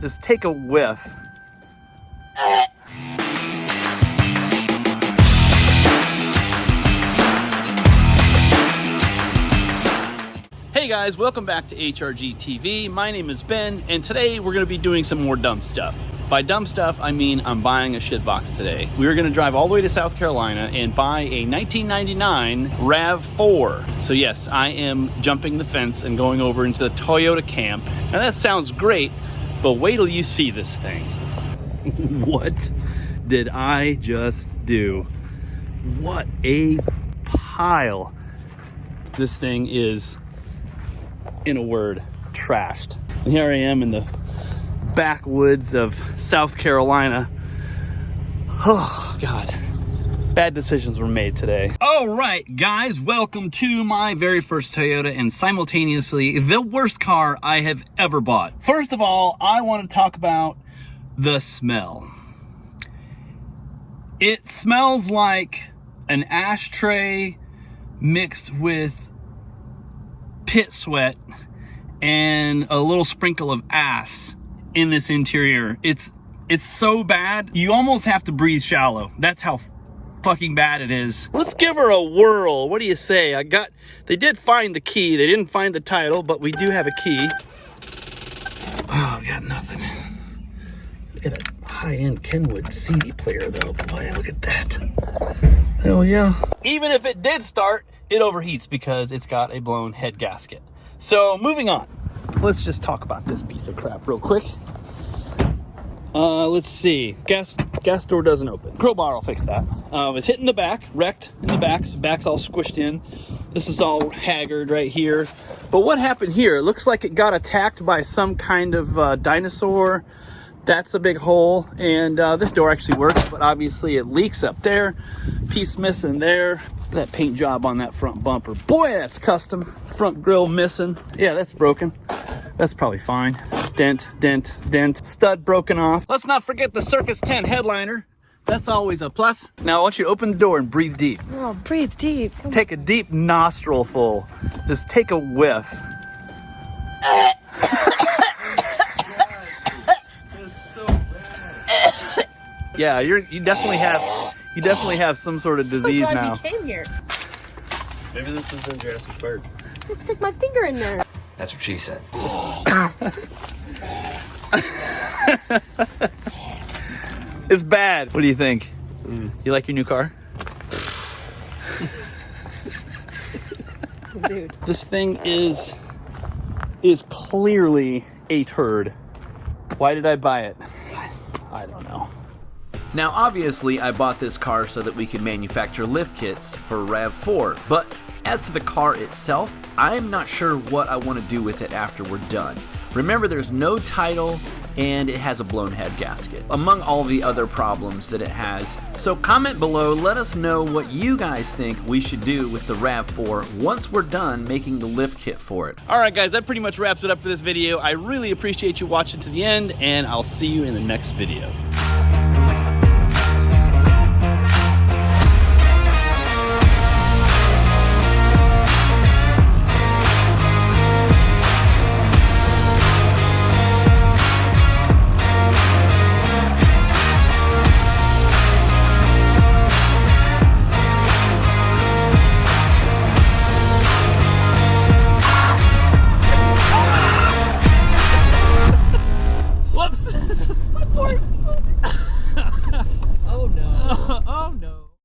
Just take a whiff. Hey guys, welcome back to HRG TV. My name is Ben, and today we're going to be doing some more dumb stuff. By dumb stuff, I mean I'm buying a shit box today. We're going to drive all the way to South Carolina and buy a 1999 RAV4. So yes, I am jumping the fence and going over into the Toyota camp. Now that sounds great, but wait till you see this thing. What did I just do? What a pile. This thing is, in a word, trashed. And here I am in the backwoods of South Carolina. Oh God, bad decisions were made today. All right, guys, welcome to my very first Toyota and simultaneously the worst car I have ever bought. First of all, I want to talk about the smell. It smells like an ashtray mixed with pit sweat and a little sprinkle of ass in this interior. It's so bad, you almost have to breathe shallow. That's how fucking bad it is. Let's give her a whirl. What do you say? They did find the key. They didn't find the title, but we do have a key. Oh, got nothing. Look at that high-end Kenwood CD player though. Boy, look at that. Hell yeah. Even if it did start, it overheats because it's got a blown head gasket. So moving on, let's just talk about this piece of crap real quick. Let's see, gas door doesn't open. Crowbar will fix that. It's hitting the back, wrecked in the back. So back's all squished in. This is all haggard right here. But what happened here? It looks like it got attacked by some kind of dinosaur. That's a big hole, and this door actually works, but obviously it leaks up there. Piece missing there. That paint job on that front bumper. Boy, that's custom. Front grille missing. Yeah, that's broken. That's probably fine. Dent, dent, dent. Stud broken off. Let's not forget the Circus 10 headliner. That's always a plus. Now I want you to open the door and breathe deep. Oh, breathe deep. Take a deep nostril full. Just take a whiff. Yeah, you definitely have some sort of disease so glad now. You came here. Maybe this is in Jurassic Park. Let's stick my finger in there. That's what she said. It's bad. What do you think? You like your new car? Dude. This thing is clearly a turd. Why did I buy it? I don't know. Now obviously I bought this car so that we could manufacture lift kits for RAV4, but as to the car itself, I am not sure what I want to do with it after we're done. Remember, there's no title and it has a blown head gasket, among all the other problems that it has. So comment below, let us know what you guys think we should do with the RAV4 once we're done making the lift kit for it. Alright guys, that pretty much wraps it up for this video. I really appreciate you watching to the end, and I'll see you in the next video.